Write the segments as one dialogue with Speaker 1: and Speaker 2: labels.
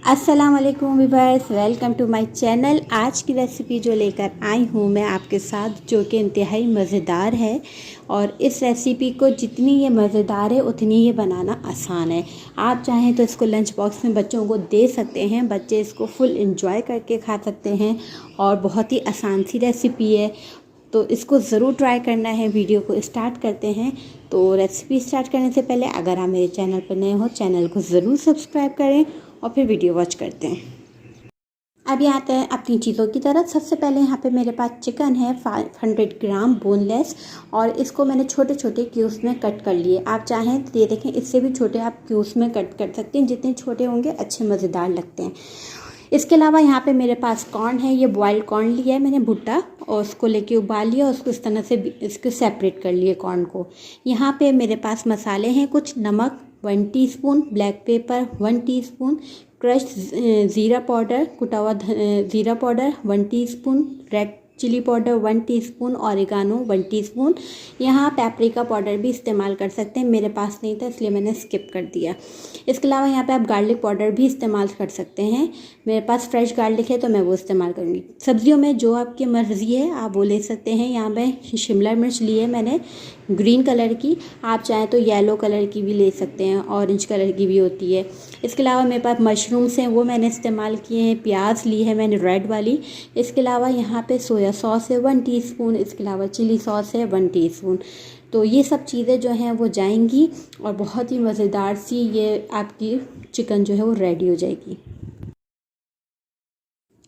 Speaker 1: अस्सलाम वालेकुम viewers, welcome to my channel. आज की रेसिपी जो लेकर आई हूँ मैं आपके साथ, जो कि इंतहाई मज़ेदार है। और इस रेसिपी को जितनी ये मज़ेदार है उतनी ये बनाना आसान है। आप चाहें तो इसको लंच बॉक्स में बच्चों को दे सकते हैं, बच्चे इसको फुल इंजॉय करके खा सकते हैं। और बहुत ही आसान सी रेसिपी है, तो इसको ज़रूर ट्राई करना है। वीडियो को स्टार्ट करते हैं। तो रेसिपी स्टार्ट करने से पहले अगर आप मेरे चैनल पर नए हो, चैनल को ज़रूर सब्सक्राइब करें और फिर वीडियो वॉच करते हैं। अभी आते हैं अपनी चीज़ों की तरफ। सबसे पहले यहाँ पे मेरे पास चिकन है 500 ग्राम बोनलेस, और इसको मैंने छोटे छोटे क्यूब्स में कट कर लिए। आप चाहें तो ये देखें, इससे भी छोटे आप क्यूब्स में कट कर सकते हैं। जितने छोटे होंगे अच्छे मज़ेदार लगते हैं। इसके अलावा यहाँ पे मेरे पास कॉर्न है, ये बॉइल्ड कॉर्न लिया है मैंने भुट्टा, और उसको लेके उबाल लिया और उसको इस तरह से इसको सेपरेट कर लिए कॉर्न को। यहाँ पे मेरे पास मसाले हैं कुछ: नमक 1 teaspoon, black pepper 1 teaspoon, crush ज़ीरा पाउडर, कुटा हुआ ज़ीरा powder 1 teaspoon, red chilli powder 1 teaspoon, oregano 1 teaspoon. यहाँ पेपरिका पाउडर भी इस्तेमाल कर सकते हैं, मेरे पास नहीं था इसलिए मैंने स्किप कर दिया। इसके अलावा यहाँ पे आप गार्लिक पाउडर भी इस्तेमाल कर सकते हैं। मेरे पास फ्रेश गार्लिक है तो मैं वो इस्तेमाल करूँगी। सब्जियों में जो आपकी मर्ज़ी है आप वो ले सकते हैं। यहाँ पे शिमला मिर्च ली है मैंने ग्रीन कलर की, आप चाहें तो येलो कलर की भी ले सकते हैं, ऑरेंज कलर की भी होती है। इसके अलावा मेरे पास मशरूम्स हैं, वो मैंने इस्तेमाल किए हैं। प्याज ली है मैंने रेड वाली। इसके अलावा यहाँ पे सोया सॉस है 1 टीस्पून। इसके अलावा चिली सॉस है 1 टीस्पून। तो ये सब चीज़ें जो हैं वो जाएंगी और बहुत ही मज़ेदार सी ये आपकी चिकन जो है वो रेडी हो जाएगी।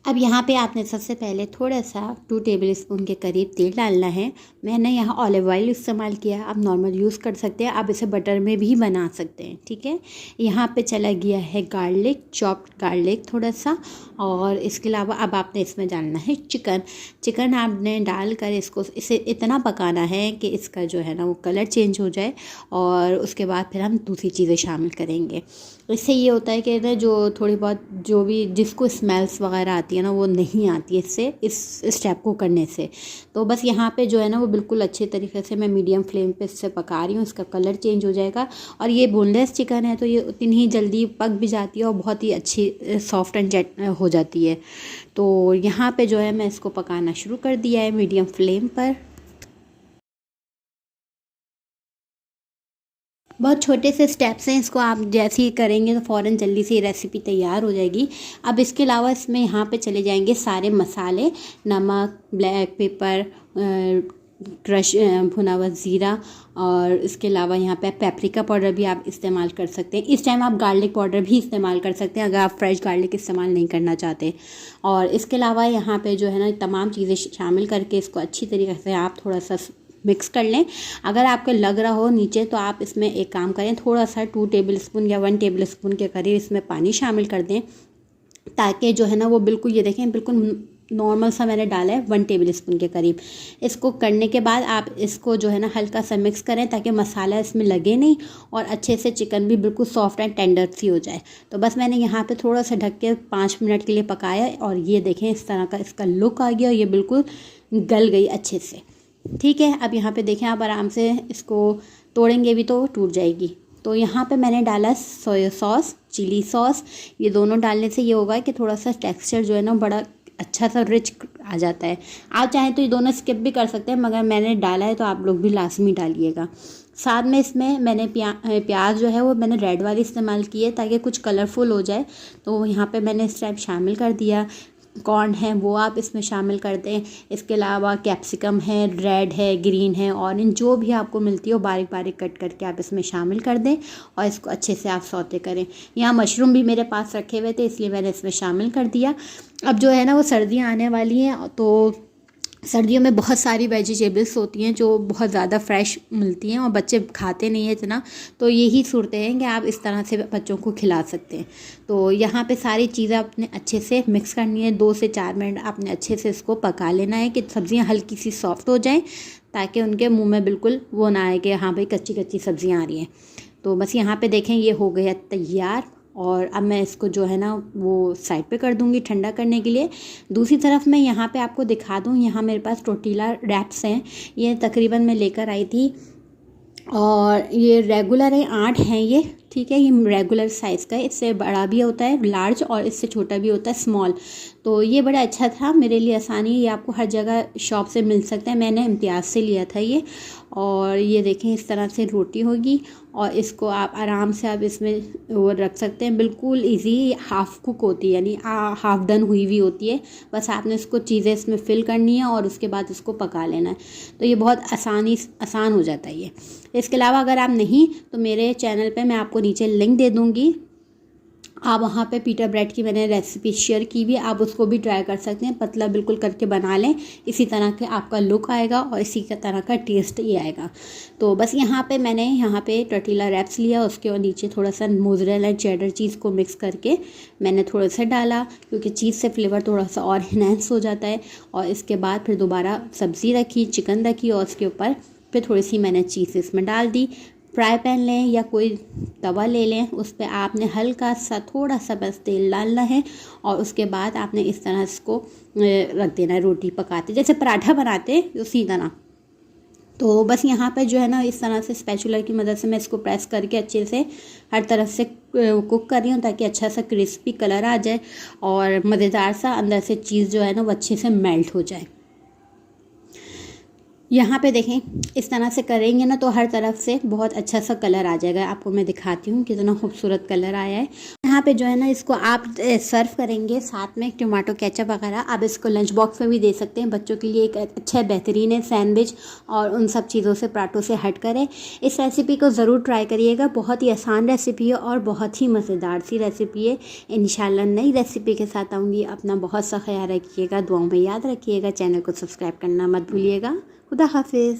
Speaker 1: अब यहाँ पे आपने सबसे पहले थोड़ा सा 2 टेबलस्पून के करीब तेल डालना है। मैंने यहाँ ऑलिव ऑयल इस्तेमाल किया, आप नॉर्मल यूज़ कर सकते हैं, आप इसे बटर में भी बना सकते हैं, ठीक है। यहाँ पे चला गया है गार्लिक, चॉप्ड गार्लिक थोड़ा सा, और इसके अलावा अब आपने इसमें डालना है चिकन आपने डालकर इसको इसे इतना पकाना है कि इसका जो है ना वो कलर चेंज हो जाए, और उसके बाद फिर हम दूसरी चीज़ें शामिल करेंगे। इससे ये होता है कि ना जो थोड़ी बहुत जो भी जिसको स्मेल्स वगैरह आती है ना वो नहीं आती है इससे, इस स्टेप को करने से। तो बस यहाँ पे जो है ना वो बिल्कुल अच्छे तरीके से मैं मीडियम फ्लेम पे इससे पका रही हूँ। इसका कलर चेंज हो जाएगा, और ये बोनलेस चिकन है तो ये उतनी ही जल्दी पक भी जाती है और बहुत ही अच्छी सॉफ्ट एंड जेट हो जाती है। तो यहाँ पर जो है मैं इसको पकाना शुरू कर दिया है मीडियम फ्लेम पर। बहुत छोटे से स्टेप्स हैं, इसको आप जैसे ही करेंगे तो फ़ौरन जल्दी से ये रेसिपी तैयार हो जाएगी। अब इसके अलावा इसमें यहाँ पे चले जाएंगे सारे मसाले: नमक, ब्लैक पेपर, क्रश भुना हुआ ज़ीरा, और इसके अलावा यहाँ पे पेपरिका पाउडर भी आप इस्तेमाल कर सकते हैं। इस टाइम आप गार्लिक पाउडर भी इस्तेमाल कर सकते हैं अगर आप फ्रेश गार्लिक इस्तेमाल नहीं करना चाहते। और इसके अलावा यहाँ पे जो है ना तमाम चीज़ें शामिल करके इसको अच्छी तरीके से आप थोड़ा सा मिक्स कर लें। अगर आपको लग रहा हो नीचे तो आप इसमें एक काम करें, थोड़ा सा 2 टेबलस्पून या 1 टेबलस्पून के करीब इसमें पानी शामिल कर दें, ताकि जो है ना वो बिल्कुल, ये देखें बिल्कुल नॉर्मल सा मैंने डाला है 1 टेबलस्पून के करीब। इसको करने के बाद आप इसको जो है ना हल्का सा मिक्स करें ताकि मसाला इसमें लगे नहीं, और अच्छे से चिकन भी बिल्कुल सॉफ्ट एंड टेंडर सी हो जाए। तो बस मैंने यहाँ पे थोड़ा सा ढक के 5 मिनट के लिए पकाया, और ये देखें इस तरह का इसका लुक आ गया, ये बिल्कुल गल गई अच्छे से, ठीक है। अब यहाँ पे देखें, आप आराम से इसको तोड़ेंगे भी तो टूट जाएगी। तो यहाँ पे मैंने डाला सोया सॉस, चिली सॉस। ये दोनों डालने से ये होगा कि थोड़ा सा टेक्सचर जो है ना बड़ा अच्छा सा रिच आ जाता है। आप चाहें तो ये दोनों स्किप भी कर सकते हैं, मगर मैंने डाला है तो आप लोग भी लाजमी डालिएगा। साथ में इसमें मैंने प्याज जो है वो मैंने रेड वाली इस्तेमाल की है ताकि कुछ कलरफुल हो जाए। तो यहाँ पे मैंने इस टाइप शामिल कर दिया। कॉर्न है वो आप इसमें शामिल कर दें। इसके अलावा कैप्सिकम है, रेड है, ग्रीन है, ऑरेंज, जो भी आपको मिलती है वो बारीक बारीक कट करके आप इसमें शामिल कर दें, और इसको अच्छे से आप सौते करें। यहाँ मशरूम भी मेरे पास रखे हुए थे इसलिए मैंने इसमें शामिल कर दिया। अब जो है ना वो सर्दियाँ आने वाली हैं, तो सर्दियों में बहुत सारी वेजिटेबल्स होती हैं जो बहुत ज़्यादा फ्रेश मिलती हैं और बच्चे खाते नहीं हैं इतना। तो यही सूरतें हैं कि आप इस तरह से बच्चों को खिला सकते हैं। तो यहाँ पे सारी चीज़ें आपने अच्छे से मिक्स करनी है। 2 से 4 मिनट आपने अच्छे से इसको पका लेना है कि सब्ज़ियाँ हल्की सी सॉफ्ट हो जाएं, ताकि उनके मुँह में बिल्कुल वो ना आए कि हाँ भाई कच्ची कच्ची सब्ज़ियाँ आ रही हैं। तो बस यहाँ पर देखें ये हो गया तैयार, और अब मैं इसको जो है ना वो साइड पे कर दूँगी ठंडा करने के लिए। दूसरी तरफ मैं यहाँ पे आपको दिखा दूँ, यहाँ मेरे पास टोर्टिला रैप्स हैं। ये तकरीबन मैं लेकर आई थी और ये रेगुलर है, 8 हैं ये, ठीक है। ये रेगुलर साइज़ का है, इससे बड़ा भी होता है लार्ज, और इससे छोटा भी होता है स्मॉल। तो ये बड़ा अच्छा था मेरे लिए, आसानी, ये आपको हर जगह शॉप से मिल सकता है। मैंने इम्तियाज़ से लिया था ये। और ये देखें इस तरह से रोटी होगी, और इसको आप आराम से आप इसमें वो रख सकते हैं, बिल्कुल इजी। हाफ़ कुक होती है, यानी हाफ़ डन हुई हुई होती है। बस आपने इसको चीज़ें इसमें फ़िल करनी है और उसके बाद इसको पका लेना है। तो ये बहुत आसान हो जाता है ये। इसके अलावा अगर आप नहीं, तो मेरे चैनल पे मैं आपको नीचे लिंक दे दूँगी, आप वहाँ पे पीटा ब्रेड की मैंने रेसिपी शेयर की भी है, आप उसको भी ट्राई कर सकते हैं। पतला बिल्कुल करके बना लें, इसी तरह के आपका लुक आएगा और इसी का तरह का टेस्ट ही आएगा। तो बस यहाँ पे मैंने टॉर्टिला रैप्स लिया, उसके और नीचे थोड़ा सा मोज़रेला चेडर चीज़ को मिक्स करके मैंने थोड़ा सा डाला, क्योंकि चीज़ से फ्लेवर थोड़ा सा और इन्हेंस हो जाता है। और इसके बाद फिर दोबारा सब्ज़ी रखी, चिकन रखी, और उसके ऊपर फिर थोड़ी सी मैंने चीज़ इसमें डाल दी। फ्राई पैन लें या कोई तवा ले लें, उस पर आपने हल्का सा थोड़ा सा बस तेल डालना है, और उसके बाद आपने इस तरह इसको रख देना है, रोटी पकाते जैसे पराठा बनाते उसी तरह। तो बस यहाँ पे जो है ना, इस तरह से स्पैचुलर की मदद से मैं इसको प्रेस करके अच्छे से हर तरफ से कुक कर रही हूँ, ताकि अच्छा सा क्रिस्पी कलर आ जाए और मज़ेदार सा अंदर से चीज़ जो है ना वो अच्छे से मेल्ट हो जाए। यहाँ पे देखें इस तरह से करेंगे ना तो हर तरफ से बहुत अच्छा सा कलर आ जाएगा। आपको मैं दिखाती हूँ कितना खूबसूरत कलर आया है। यहाँ पे जो है ना, इसको आप सर्व करेंगे साथ में टमाटो केचप वगैरह, आप इसको लंच बॉक्स में भी दे सकते हैं। बच्चों के लिए एक अच्छा बेहतरीन है सैंडविच, और उन सब चीज़ों से पराठों से हट कर है। इस रेसिपी को ज़रूर ट्राई करिएगा, बहुत ही आसान रेसिपी है और बहुत ही मज़ेदार सी रेसिपी है। इंशाल्लाह नई रेसिपी के साथ आऊँगी। अपना बहुत सा ख्याल रखिएगा, दुआओं में याद रखिएगा, चैनल को सब्सक्राइब करना मत भूलिएगा। खुदा हाफिज़।